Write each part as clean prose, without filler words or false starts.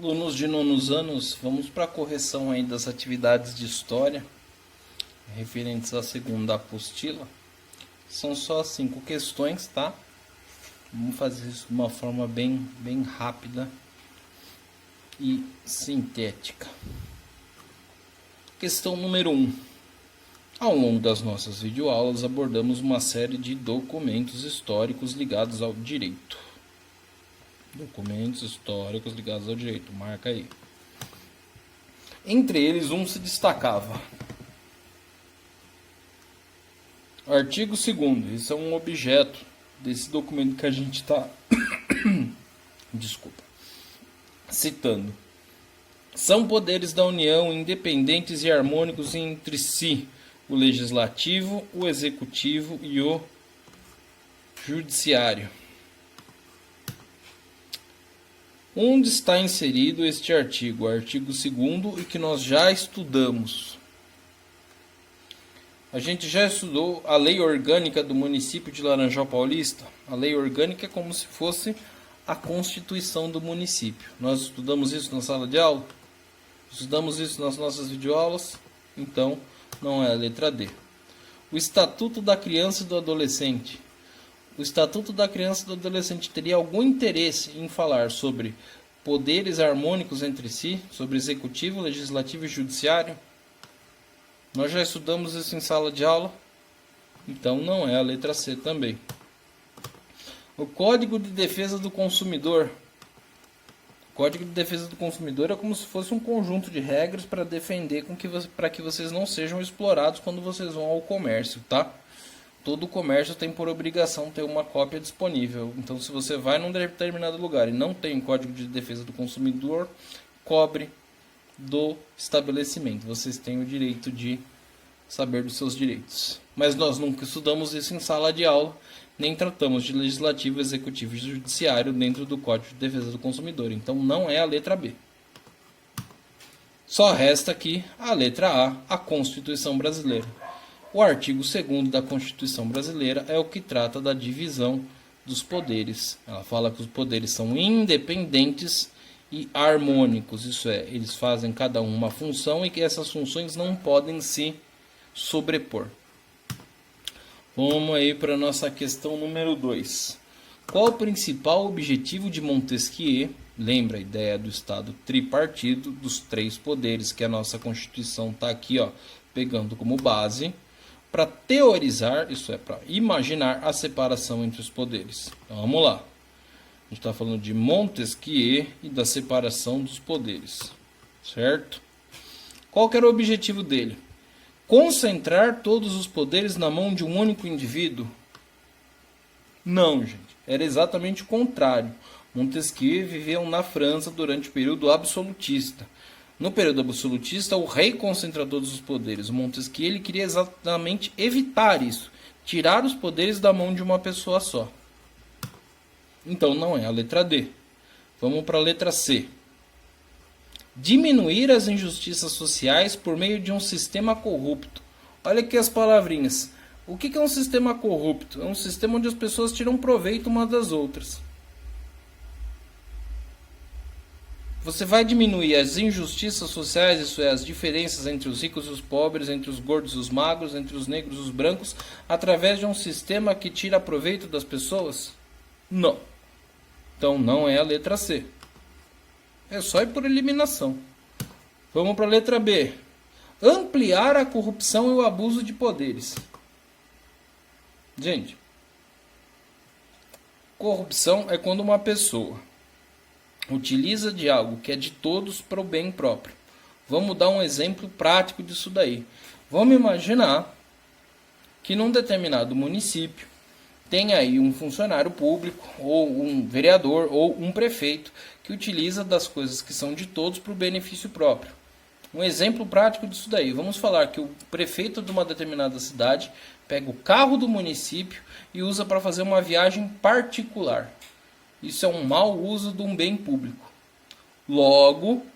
Alunos de nonos anos, vamos para a correção aí das atividades de história referentes à segunda apostila. São só 5 questões, tá? Vamos fazer isso de uma forma bem rápida e sintética. Questão número 1. Ao longo das nossas videoaulas abordamos uma série de documentos históricos ligados ao direito. Documentos históricos ligados ao direito, marca aí. Entre eles, um se destacava. Artigo 2º, isso é um objeto desse documento que a gente está citando. São poderes da União independentes e harmônicos entre si, o legislativo, o executivo e o judiciário. Onde está inserido este artigo? O artigo 2º, e que nós já estudamos. A gente já estudou a lei orgânica do município de Laranjal Paulista. A lei orgânica é como se fosse a constituição do município. Nós estudamos isso na sala de aula? Estudamos isso nas nossas videoaulas? Então, não é a letra D. O Estatuto da Criança e do Adolescente. O Estatuto da Criança e do Adolescente teria algum interesse em falar sobre poderes harmônicos entre si, sobre executivo, legislativo e judiciário? Nós já estudamos isso em sala de aula, então não é a letra C também. O Código de Defesa do Consumidor. O Código de Defesa do Consumidor é como se fosse um conjunto de regras para defender para que vocês não sejam explorados quando vocês vão ao comércio, tá? Todo comércio tem por obrigação ter uma cópia disponível. Então, se você vai num determinado lugar e não tem Código de Defesa do Consumidor, cobre do estabelecimento. Vocês têm o direito de saber dos seus direitos. Mas nós nunca estudamos isso em sala de aula, nem tratamos de legislativo, executivo e judiciário dentro do Código de Defesa do Consumidor. Então, não é a letra B. Só resta aqui a letra A, a Constituição Brasileira. O artigo 2º da Constituição Brasileira é o que trata da divisão dos poderes. Ela fala que os poderes são independentes e harmônicos. Isso é, eles fazem cada um uma função e que essas funções não podem se sobrepor. Vamos aí para a nossa questão número 2. Qual o principal objetivo de Montesquieu? Lembra a ideia do Estado tripartido, dos 3 poderes, que a nossa Constituição está aqui, ó, pegando como base, para teorizar, isso é, para imaginar a separação entre os poderes. Então, vamos lá. A gente está falando de Montesquieu e da separação dos poderes, certo? Qual que era o objetivo dele? Concentrar todos os poderes na mão de um único indivíduo? Não, gente. Era exatamente o contrário. Montesquieu viveu na França durante o período absolutista. No período absolutista, o rei concentra todos os poderes. O Montesquieu ele queria exatamente evitar isso. Tirar os poderes da mão de uma pessoa só. Então, não é a letra D. Vamos para a letra C. Diminuir as injustiças sociais por meio de um sistema corrupto. Olha aqui as palavrinhas. O que é um sistema corrupto? É um sistema onde as pessoas tiram proveito umas das outras. Você vai diminuir as injustiças sociais, isso é, as diferenças entre os ricos e os pobres, entre os gordos e os magros, entre os negros e os brancos, através de um sistema que tira proveito das pessoas? Não. Então não é a letra C. É só ir por eliminação. Vamos para a letra B. Ampliar a corrupção e o abuso de poderes. Gente, corrupção é quando uma pessoa utiliza de algo que é de todos para o bem próprio. Vamos dar um exemplo prático disso daí. Vamos imaginar que num determinado município tem aí um funcionário público, ou um vereador, ou um prefeito, que utiliza das coisas que são de todos para o benefício próprio. Um exemplo prático disso daí. Vamos falar que o prefeito de uma determinada cidade pega o carro do município e usa para fazer uma viagem particular. Isso é um mau uso de um bem público. Logo,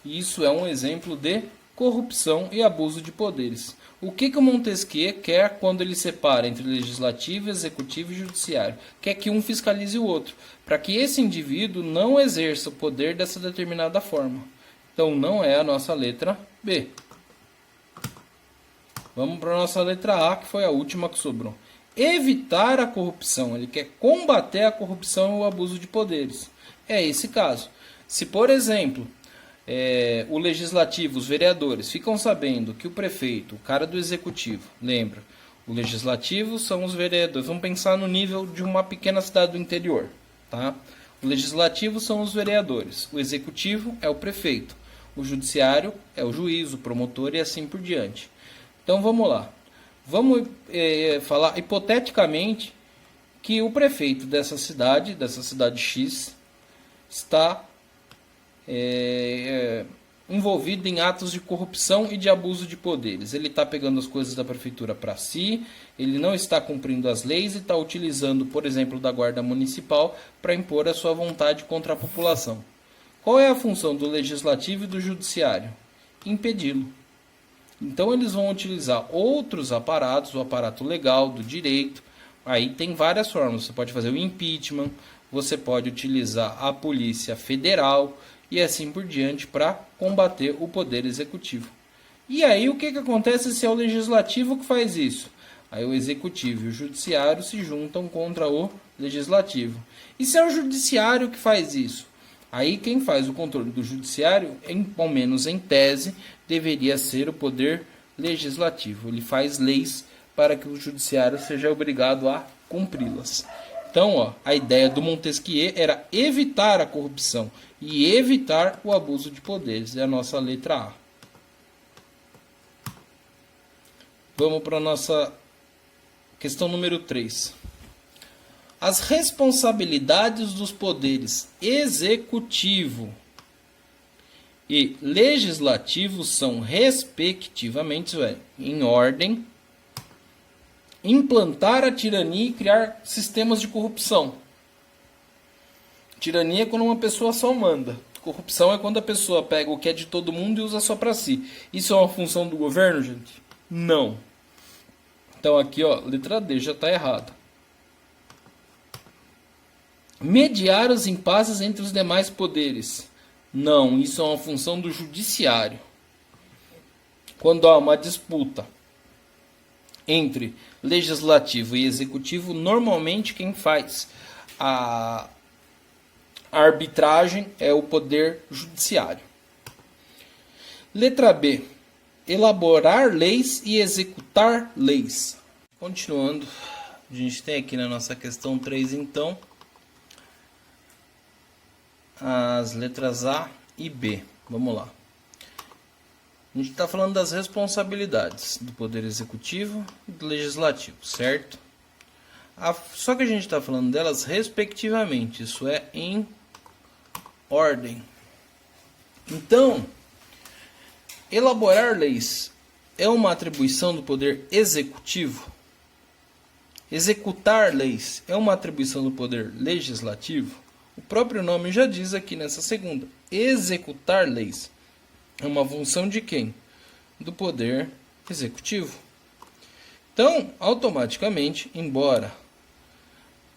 isso é um exemplo de corrupção e abuso de poderes. O que o Montesquieu quer quando ele separa entre legislativo, executivo e judiciário? Quer que um fiscalize o outro, para que esse indivíduo não exerça o poder dessa determinada forma. Então não é a nossa letra B. Vamos para a nossa letra A, que foi a última que sobrou. Evitar a corrupção. Ele quer combater a corrupção e o abuso de poderes. É esse caso. Se, por exemplo, o legislativo, os vereadores, ficam sabendo que o prefeito, o cara do executivo, lembra, o legislativo são os vereadores. Vamos pensar no nível de uma pequena cidade do interior. Tá? O legislativo são os vereadores. O executivo é o prefeito. O judiciário é o juiz, o promotor e assim por diante. Então vamos lá. Vamos falar hipoteticamente que o prefeito dessa cidade X, está envolvido em atos de corrupção e de abuso de poderes. Ele está pegando as coisas da prefeitura para si, ele não está cumprindo as leis e está utilizando, por exemplo, da guarda municipal para impor a sua vontade contra a população. Qual é a função do legislativo e do judiciário? Impedi-lo. Então eles vão utilizar outros aparatos, o aparato legal, do direito. Aí tem várias formas. Você pode fazer o impeachment, você pode utilizar a Polícia Federal e assim por diante para combater o poder executivo. E aí o que acontece se é o legislativo que faz isso? Aí o executivo e o judiciário se juntam contra o legislativo. E se é o judiciário que faz isso? Aí quem faz o controle do judiciário, ao menos em tese, deveria ser o poder legislativo. Ele faz leis para que o judiciário seja obrigado a cumpri-las. Então, a ideia do Montesquieu era evitar a corrupção e evitar o abuso de poderes. É a nossa letra A. Vamos para a nossa questão número 3. As responsabilidades dos poderes executivo e legislativo são, respectivamente, em ordem, implantar a tirania e criar sistemas de corrupção. Tirania é quando uma pessoa só manda. Corrupção é quando a pessoa pega o que é de todo mundo e usa só para si. Isso é uma função do governo, gente? Não. Então aqui, letra D já está errada. Mediar os impasses entre os demais poderes. Não, isso é uma função do judiciário. Quando há uma disputa entre legislativo e executivo, normalmente quem faz a arbitragem é o poder judiciário. Letra B. Elaborar leis e executar leis. Continuando, a gente tem aqui na nossa questão 3, então, as letras A e B. Vamos lá. A gente está falando das responsabilidades do Poder Executivo e do Legislativo, certo? Só que a gente está falando delas respectivamente, isso é em ordem. Então, elaborar leis é uma atribuição do Poder Executivo? Executar leis é uma atribuição do Poder Legislativo? O próprio nome já diz aqui nessa segunda. Executar leis é uma função de quem? Do Poder Executivo. Então, automaticamente, embora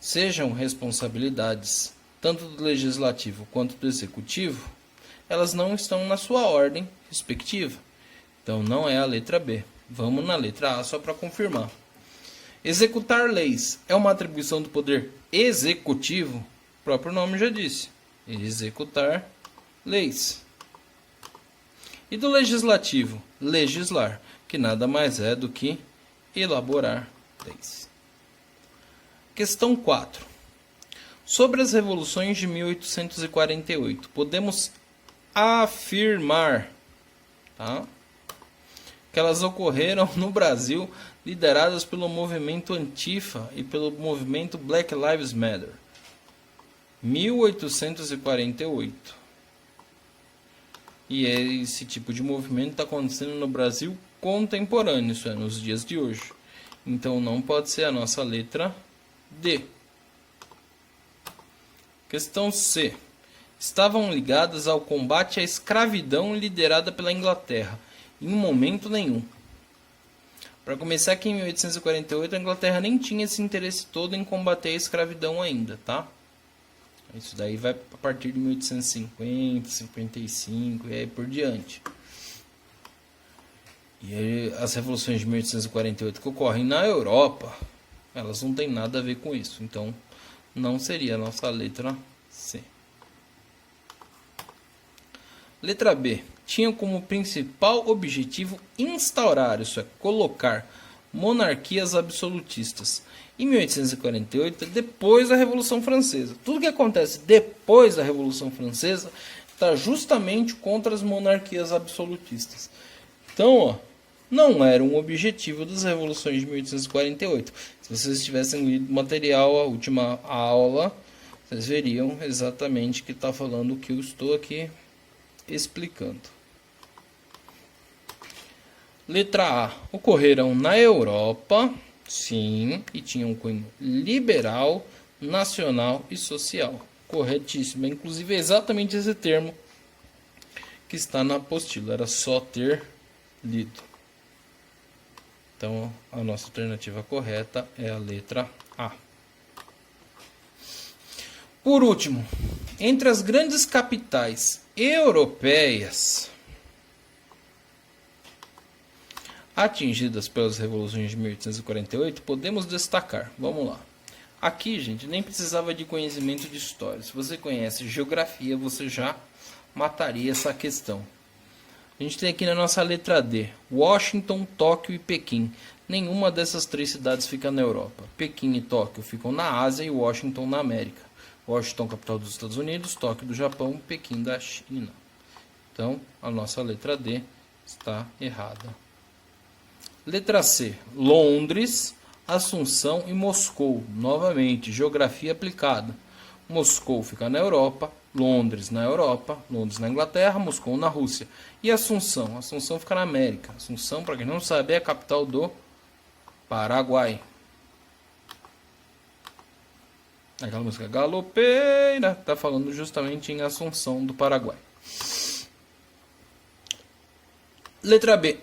sejam responsabilidades tanto do Legislativo quanto do Executivo, elas não estão na sua ordem respectiva. Então, não é a letra B. Vamos na letra A só para confirmar. Executar leis é uma atribuição do Poder Executivo? O próprio nome já disse. Executar leis. E do Legislativo? Legislar, que nada mais é do que elaborar leis. Questão 4. Sobre as revoluções de 1848, podemos afirmar, que elas ocorreram no Brasil lideradas pelo movimento Antifa e pelo movimento Black Lives Matter. 1848. E esse tipo de movimento está acontecendo no Brasil contemporâneo, isso é, nos dias de hoje. Então não pode ser a nossa letra D. Questão C. Estavam ligadas ao combate à escravidão liderada pela Inglaterra. Em momento nenhum. Para começar, que em 1848 a Inglaterra nem tinha esse interesse todo em combater a escravidão ainda, tá? Isso daí vai a partir de 1850, 55 e aí por diante. E aí, as revoluções de 1848 que ocorrem na Europa, elas não têm nada a ver com isso. Então, não seria a nossa letra C. Letra B. Tinha como principal objetivo instaurar, isso é, colocar monarquias absolutistas. Em 1848, depois da Revolução Francesa. Tudo que acontece depois da Revolução Francesa está justamente contra as monarquias absolutistas. Então, ó, não era um objetivo das revoluções de 1848. Se vocês tivessem lido o material, a última aula, vocês veriam exatamente que está falando o que eu estou aqui explicando. Letra A. Ocorreram na Europa, sim, e tinham um cunho liberal, nacional e social. Corretíssimo. Inclusive é exatamente esse termo que está na apostila. Era só ter lido. Então, a nossa alternativa correta é a letra A. Por último, entre as grandes capitais europeias atingidas pelas revoluções de 1848, podemos destacar. Vamos lá. Aqui, gente, nem precisava de conhecimento de história. Se você conhece geografia, você já mataria essa questão. A gente tem aqui na nossa letra D, Washington, Tóquio e Pequim. Nenhuma dessas três cidades fica na Europa. Pequim e Tóquio ficam na Ásia e Washington na América. Washington, capital dos Estados Unidos, Tóquio do Japão, Pequim da China. Então, a nossa letra D está errada. Letra C, Londres, Assunção e Moscou. Novamente, geografia aplicada. Moscou fica na Europa, Londres na Europa, Londres na Inglaterra, Moscou na Rússia. E Assunção? Assunção fica na América. Assunção, para quem não sabe, é a capital do Paraguai. Aquela música galopeira está falando justamente em Assunção do Paraguai. Letra B.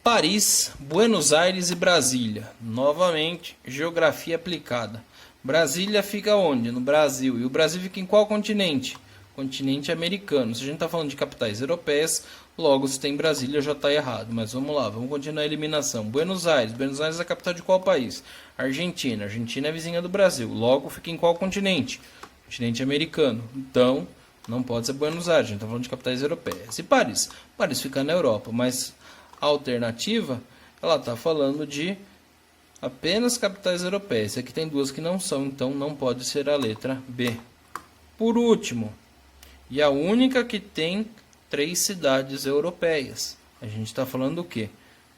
Paris, Buenos Aires e Brasília. Novamente, geografia aplicada. Brasília fica onde? No Brasil. E o Brasil fica em qual continente? Continente americano. Se a gente está falando de capitais europeias, logo se tem Brasília já está errado. Mas vamos lá, vamos continuar a eliminação. Buenos Aires. Buenos Aires é a capital de qual país? Argentina. Argentina é vizinha do Brasil. Logo fica em qual continente? Continente americano. Então, não pode ser Buenos Aires. A gente está falando de capitais europeias. E Paris? Paris fica na Europa, mas a alternativa, ela está falando de apenas capitais europeias. Aqui tem duas que não são, então não pode ser a letra B. Por último, e a única que tem 3 cidades europeias. A gente está falando o quê?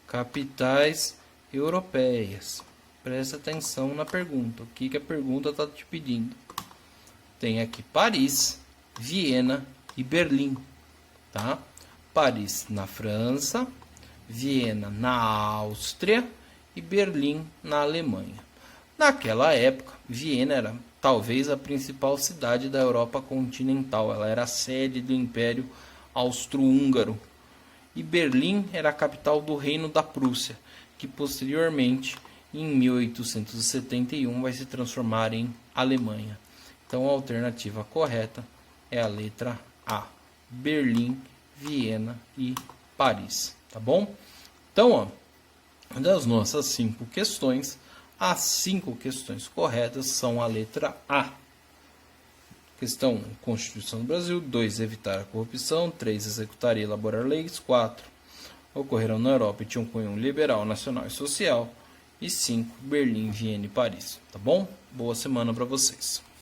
Capitais europeias. Presta atenção na pergunta. O que a pergunta está te pedindo? Tem aqui Paris, Viena e Berlim. Tá? Paris na França, Viena na Áustria e Berlim na Alemanha. Naquela época, Viena era talvez a principal cidade da Europa continental. Ela era a sede do Império Austro-Húngaro. E Berlim era a capital do Reino da Prússia, que posteriormente, em 1871, vai se transformar em Alemanha. Então a alternativa correta é a letra A. Berlim, Viena e Paris. Tá bom? Então, ó, das nossas 5 questões, as 5 questões corretas são a letra A. Questão 1, Constituição do Brasil. 2, evitar a corrupção. 3, executar e elaborar leis. 4, ocorreram na Europa e tinham cunho liberal, nacional e social. E 5, Berlim, Viena e Paris. Tá bom? Boa semana para vocês.